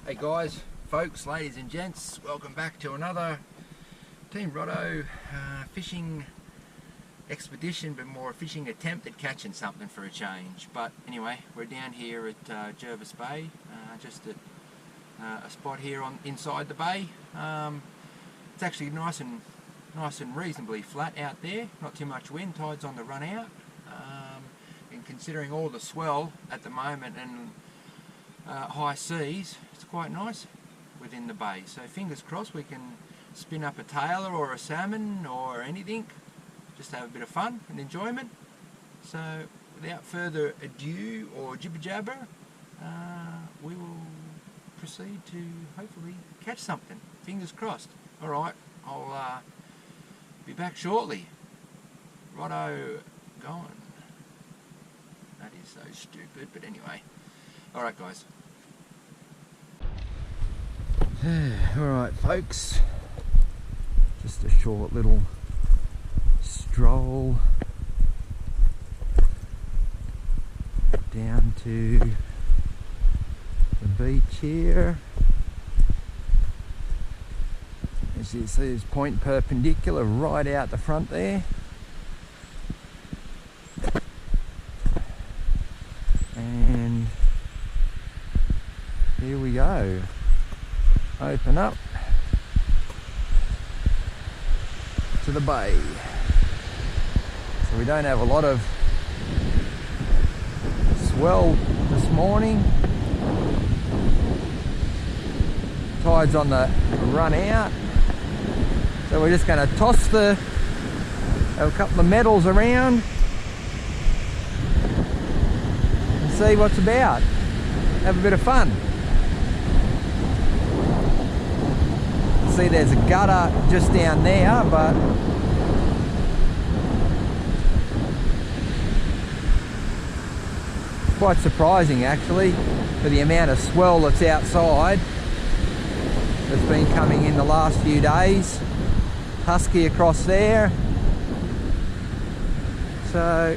Hey guys, folks, ladies and gents, welcome back to another Team Rotto fishing expedition, but more a fishing attempt at catching something for a change. But anyway, we're down here at Jervis Bay, just at a spot here inside the bay. It's actually nice and reasonably flat out there, not too much wind, tide's on the run out, and considering all the swell at the moment and high seas, it's quite nice within the bay. So fingers crossed we can spin up a Tailor or a Salmon or anything, just have a bit of fun and enjoyment. So without further ado or jibber jabber, we will proceed to hopefully catch something. Fingers crossed. Alright, I'll be back shortly. Rotto gone. That is so stupid, but anyway. Alright guys. Alright folks, just a short little stroll down to the beach here. As you see, there's point perpendicular right out the front there. And here we go. Open up to the bay. So we don't have a lot of swell this morning. Tide's on the run out. So we're just going to toss have a couple of metals around and see what's about. Have a bit of fun. See, there's a gutter just down there, but quite surprising actually for the amount of swell that's outside that's been coming in the last few days. Husky across there, so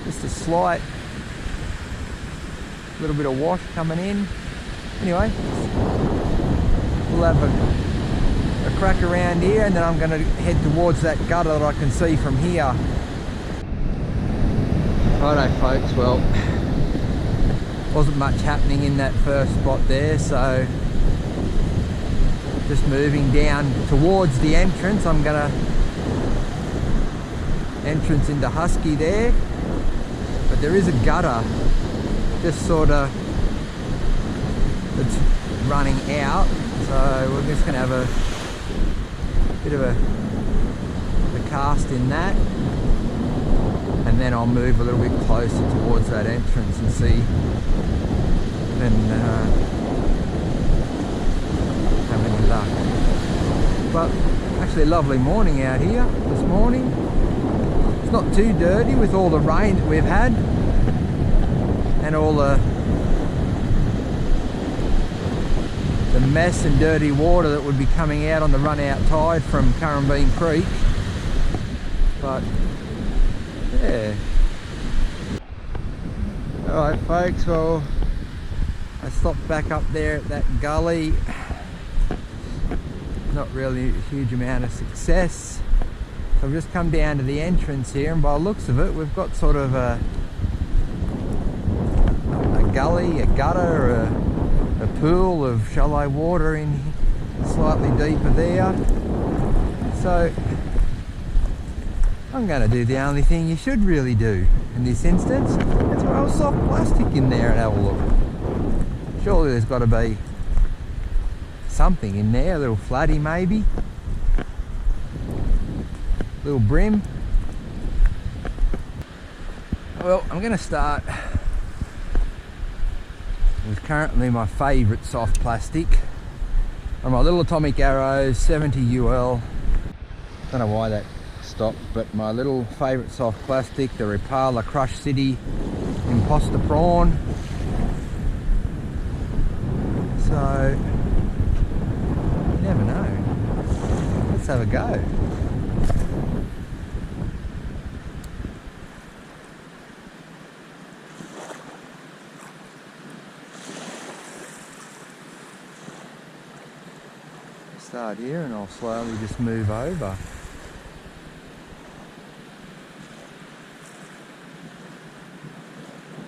just a slight little bit of wash coming in. Anyway, we'll have a crack around here and then I'm going to head towards that gutter that I can see from here. Righto folks, well, wasn't much happening in that first spot there, so just moving down towards the entrance. I'm going to entrance into Husky there, but there is a gutter just sort of that's running out, so we're just going to have a bit of a cast in that, and then I'll move a little bit closer towards that entrance and see and have any luck. But actually a lovely morning out here this morning. It's not too dirty with all the rain that we've had and all the mess and dirty water that would be coming out on the run out tide from Currambeen Creek. But yeah. Alright folks, well I stopped back up there at that gully. Not really a huge amount of success. So I've just come down to the entrance here, and by the looks of it we've got sort of a gully, a gutter, a pool of shallow water in slightly deeper there. So I'm going to do the only thing you should really do in this instance. Let's throw soft plastic in there and have a look. Surely there's got to be something in there, a little flatty maybe, little brim. Well, I'm going to start with currently my favourite soft plastic on my little atomic Arrowz 70 UL. Don't know why that stopped, but my little favourite soft plastic, the Rapala Crush City Imposter Prawn. So you never know. Let's have a go. start here and I'll slowly just move over.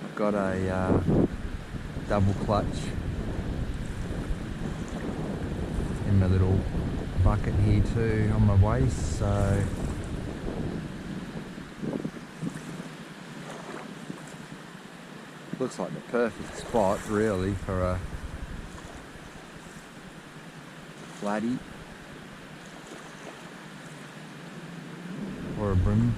I've got a double clutch in my little bucket here too on my waist, so looks like the perfect spot really for a flatty or a brim.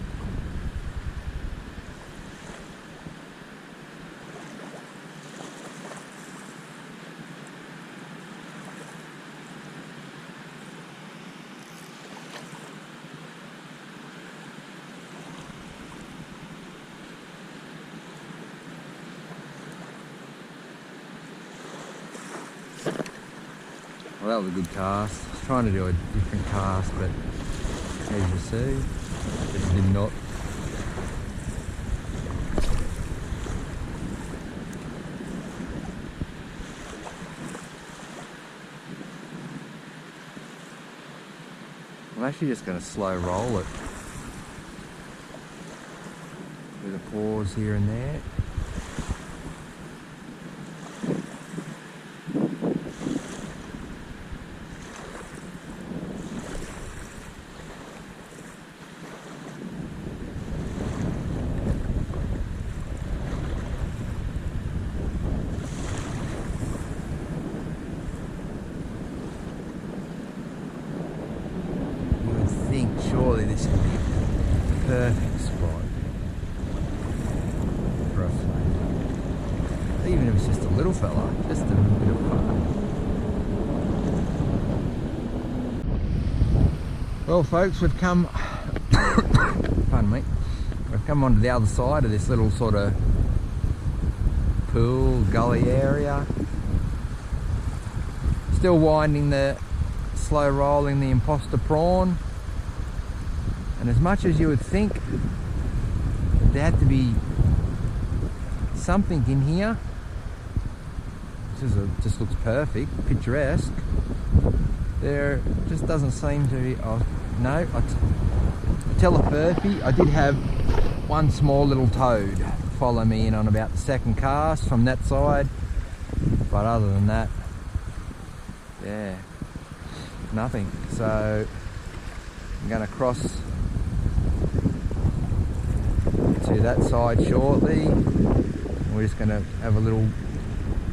Well, that was a good cast. I was trying to do a different cast, but as you see, it did not. I'm actually just going to slow roll it with a pause here and there. Surely this would be the perfect spot for a flat. Even if it's just a little fella, just a bit of fun. Well folks, we've come, pardon me, we've come onto the other side of this little sort of pool, gully area. Still winding slow rolling the Imposter prawn. And as much as you would think that there had to be something in here, just looks perfect, picturesque, there just doesn't seem to be. Oh, no, I tell a furphy, I did have one small little toad follow me in on about the second cast from that side, but other than that, yeah, nothing. So I'm going to cross to that side shortly. We're just going to have a little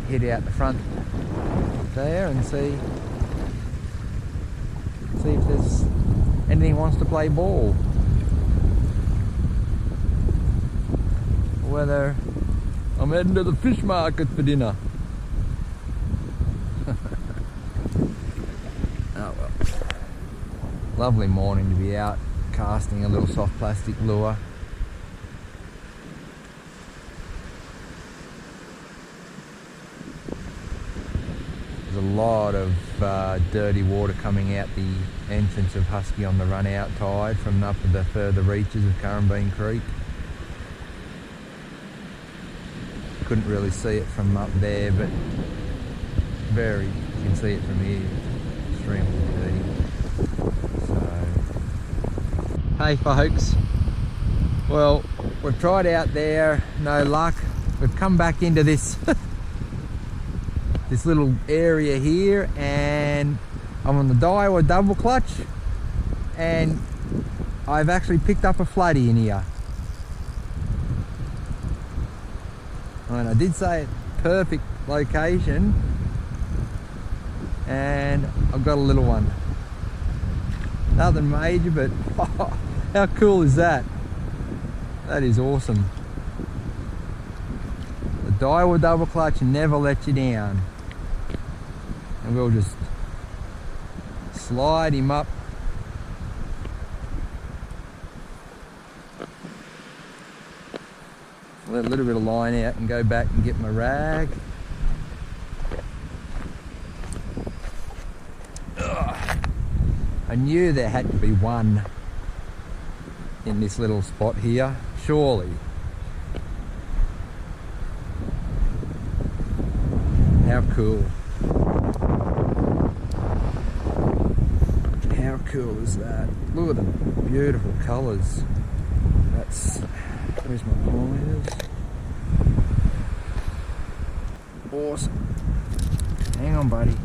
hit out the front there and see if there's anything wants to play ball, whether I'm heading to the fish market for dinner. Oh well, lovely morning to be out casting a little soft plastic lure. A lot of dirty water coming out the entrance of Husky on the run out tide from up the further reaches of Currumbeen Creek. Couldn't really see it from up there, but you can see it from here, extremely dirty. So, hey folks, well, we've tried out there, no luck. We've come back into this this little area here, and I'm on the Diawa double clutch, and I've actually picked up a flatty in here. And I did say it, perfect location, and I've got a little one. Nothing major, but how cool is that? That is awesome. The Diawa double clutch never let you down. And we'll just slide him up. Let a little bit of line out and go back and get my rag. Ugh. I knew there had to be one in this little spot here, surely. How cool. cool is that? Look at the beautiful colours. That's, where's my pointers? Awesome. Hang on, buddy.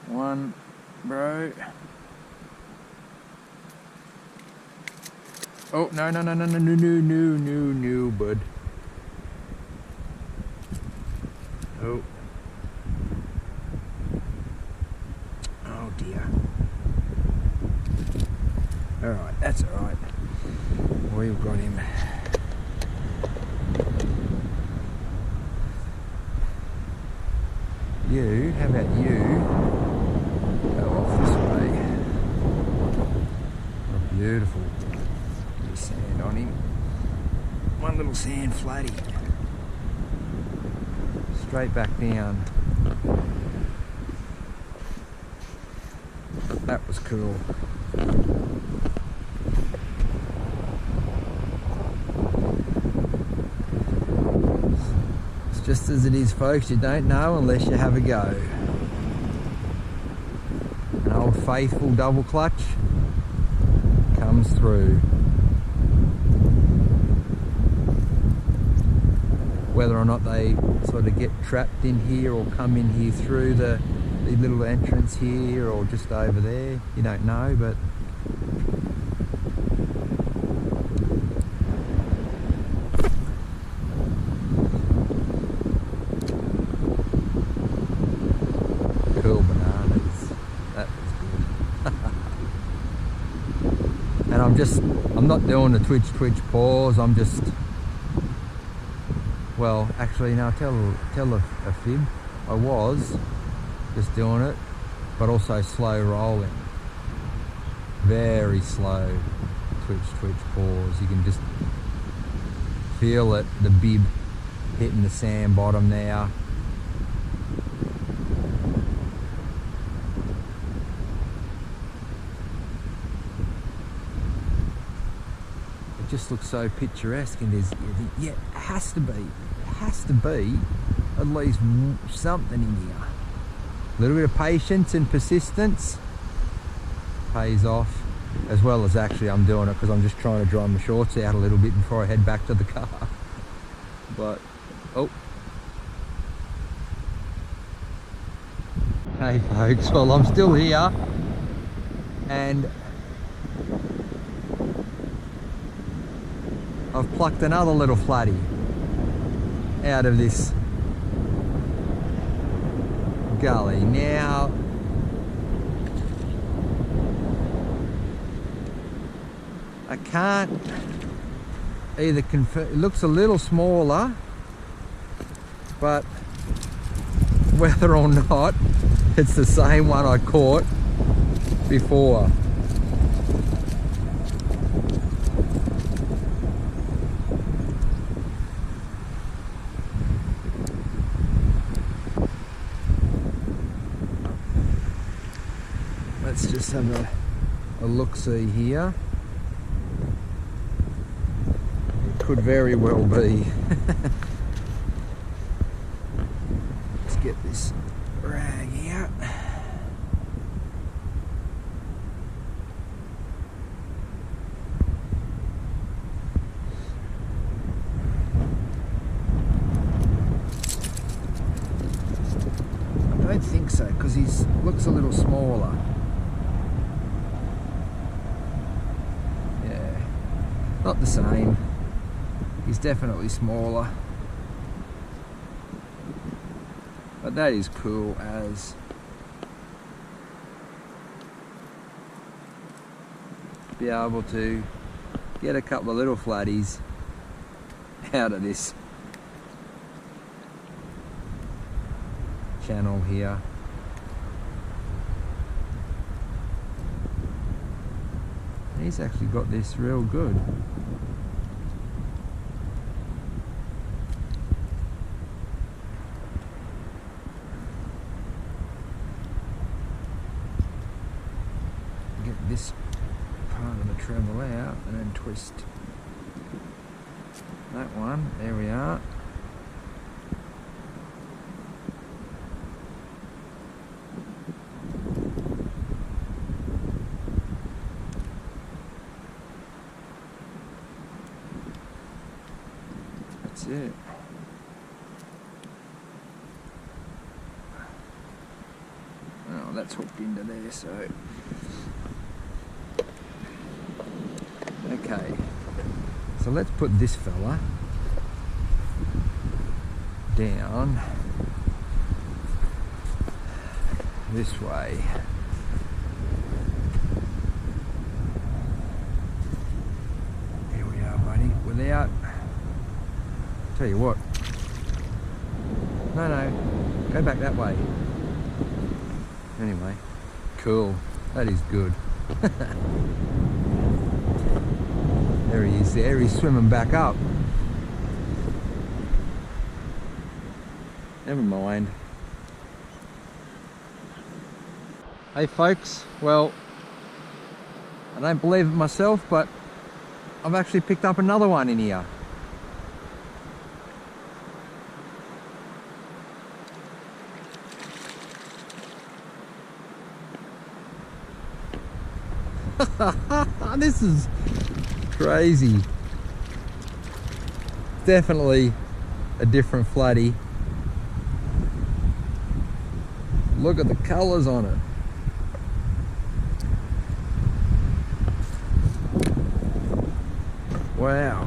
One, bro. Oh, no, bud. Oh. Oh dear. Alright, that's alright. We've got him. You, how about you? Go off this way. Oh, beautiful. Bit of sand on him. One little sand flatty. Straight back down. That was cool. It's just as it is, folks. You don't know unless you have a go. An old faithful double clutch comes through. Whether or not they sort of get trapped in here or come in here through the little entrance here or just over there, you don't know, but cool bananas. That was good. And I'm not doing the twitch pause, I'm just, well, actually, no, tell a fib. I was just doing it, but also slow rolling. Very slow twitch pause. You can just feel it, the bib hitting the sand bottom there. It just looks so picturesque, and there's, yeah, it has to be at least something in here. A little bit of patience and persistence pays off, as well as actually I'm doing it because I'm just trying to dry my shorts out a little bit before I head back to the car. But, oh. Hey folks, well, I'm still here, and I've plucked another little flatty out of this gully. Now, I can't either confirm, it looks a little smaller, but whether or not it's the same one I caught before. Let's just have a look-see here. It could very well be. Let's get this rag out. I don't think so, because he looks a little smaller. Not the same. He's definitely smaller. But that is cool as. Be able to get a couple of little flatties out of this channel here. He's actually got this real good. travel out and then twist that one. There we are. That's it. Oh, that's hooked into there, so okay. So let's put this fella down this way. Here we are, buddy. Without, tell you what. No, go back that way. Anyway, cool. That is good. There he is there. He's swimming back up. Never mind. Hey folks, well, I don't believe it myself, but I've actually picked up another one in here. This is crazy. Definitely a different flatty. Look at the colours on it. Wow.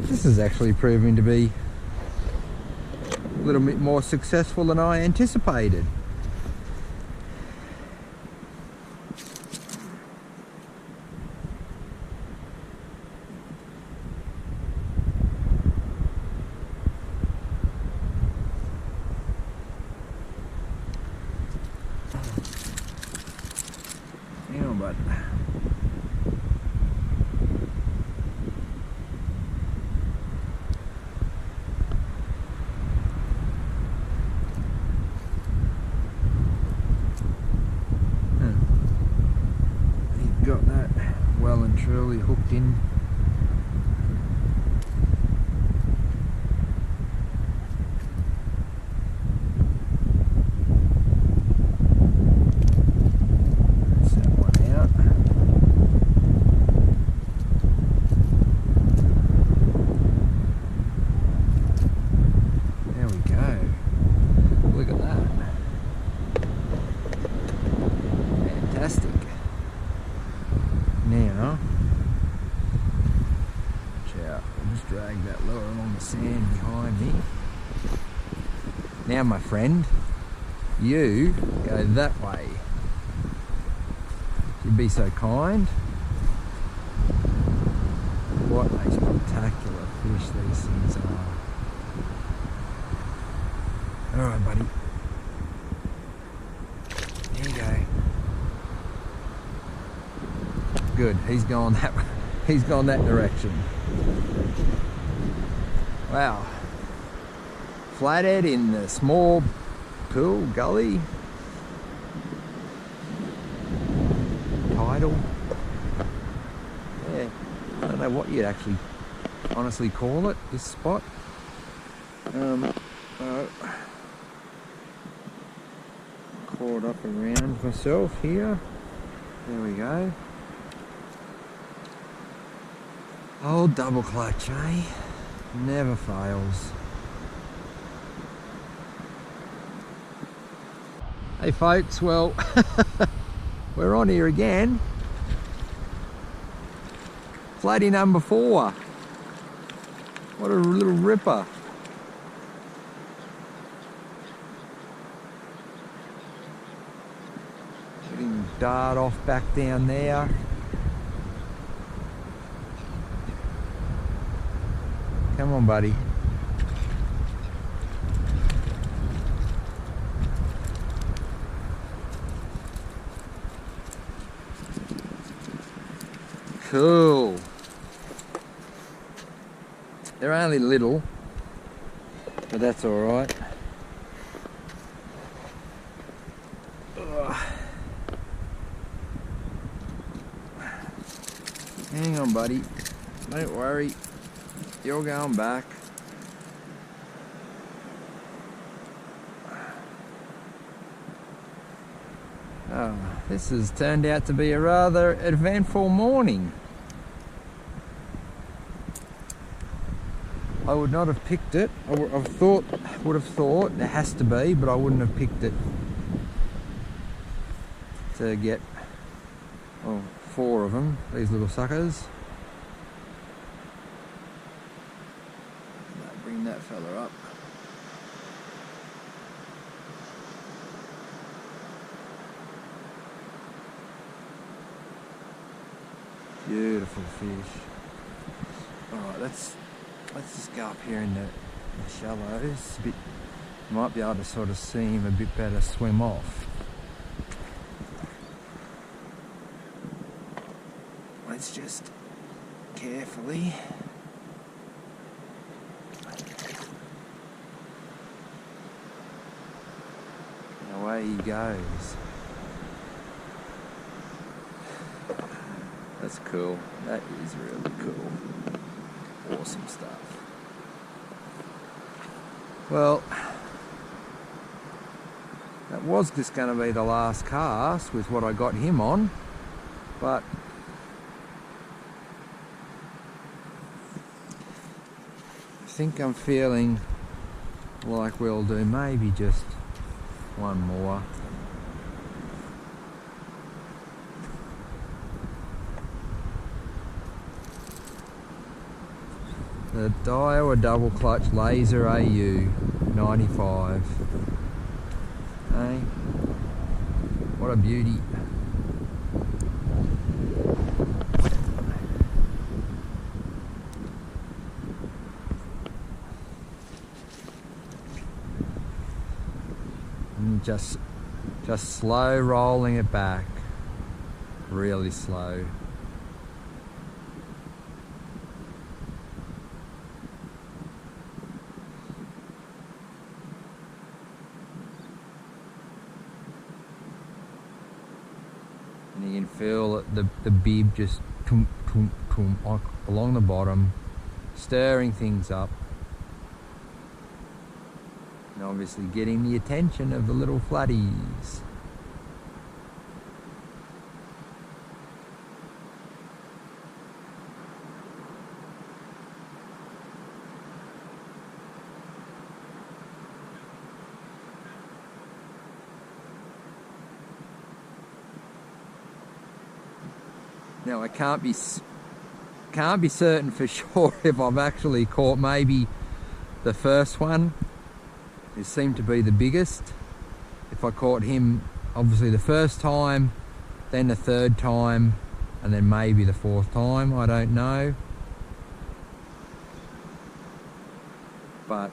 This is actually proving to be a little bit more successful than I anticipated. But he's got that well and truly hooked in. Now, I'll just drag that lower along the sand behind me. Now, my friend, you go that way. You'd be so kind. What a spectacular fish these things are. Alright, buddy. There you go. Good, he's gone that direction. Wow. Flathead in the small pool, gully. Tidal. Yeah, I don't know what you'd actually honestly call it, this spot. Caught up around myself here. There we go. Old double clutch, eh? Never fails. Hey folks, well, we're on here again. Flatty number 4. What a little ripper. Getting dart off back down there. Come on, buddy. Cool. They're only little, but that's all right. Hang on, buddy. Don't worry. You're going back. Oh, this has turned out to be a rather eventful morning. I would not have picked it. I would have thought there has to be, but I wouldn't have picked it to get 4 of them, these little suckers. Bring that fella up. Beautiful fish. Alright, let's just go up here in the shallows. Might be able to sort of see him a bit better swim off. Let's just carefully. And away he goes. That's cool. That is really cool. Awesome stuff. Well, that was just going to be the last cast with what I got him on, but I think I'm feeling like we'll do maybe just one more. The Diawa double clutch Lazer AU 95. Hey, what a beauty. And just slow rolling it back, really slow. You can feel the bib just tum, tum, tum, along the bottom, stirring things up, and obviously getting the attention of the little flatties. Now I can't be certain for sure if I've actually caught maybe the first one. It seemed to be the biggest. If I caught him obviously the first time, then the third time, and then maybe the fourth time, I don't know. But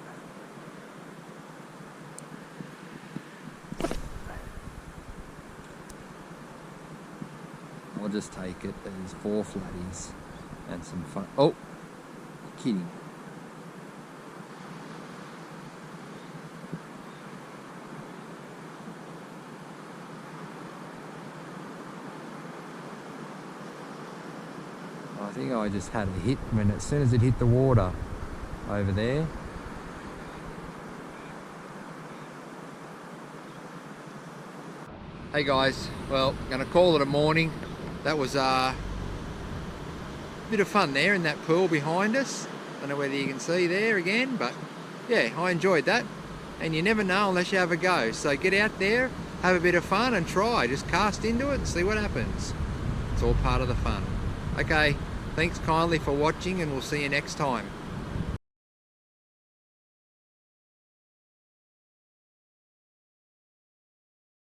I'll just take it. There's 4 flatties and some fun. Oh, kidding. I think I just had a hit when as soon as it hit the water over there. Hey guys, well, gonna call it a morning. That was a bit of fun there in that pool behind us. Don't know whether you can see there again, but yeah, I enjoyed that. And you never know unless you have a go. So get out there, have a bit of fun and try. Just cast into it and see what happens. It's all part of the fun. Okay, thanks kindly for watching and we'll see you next time.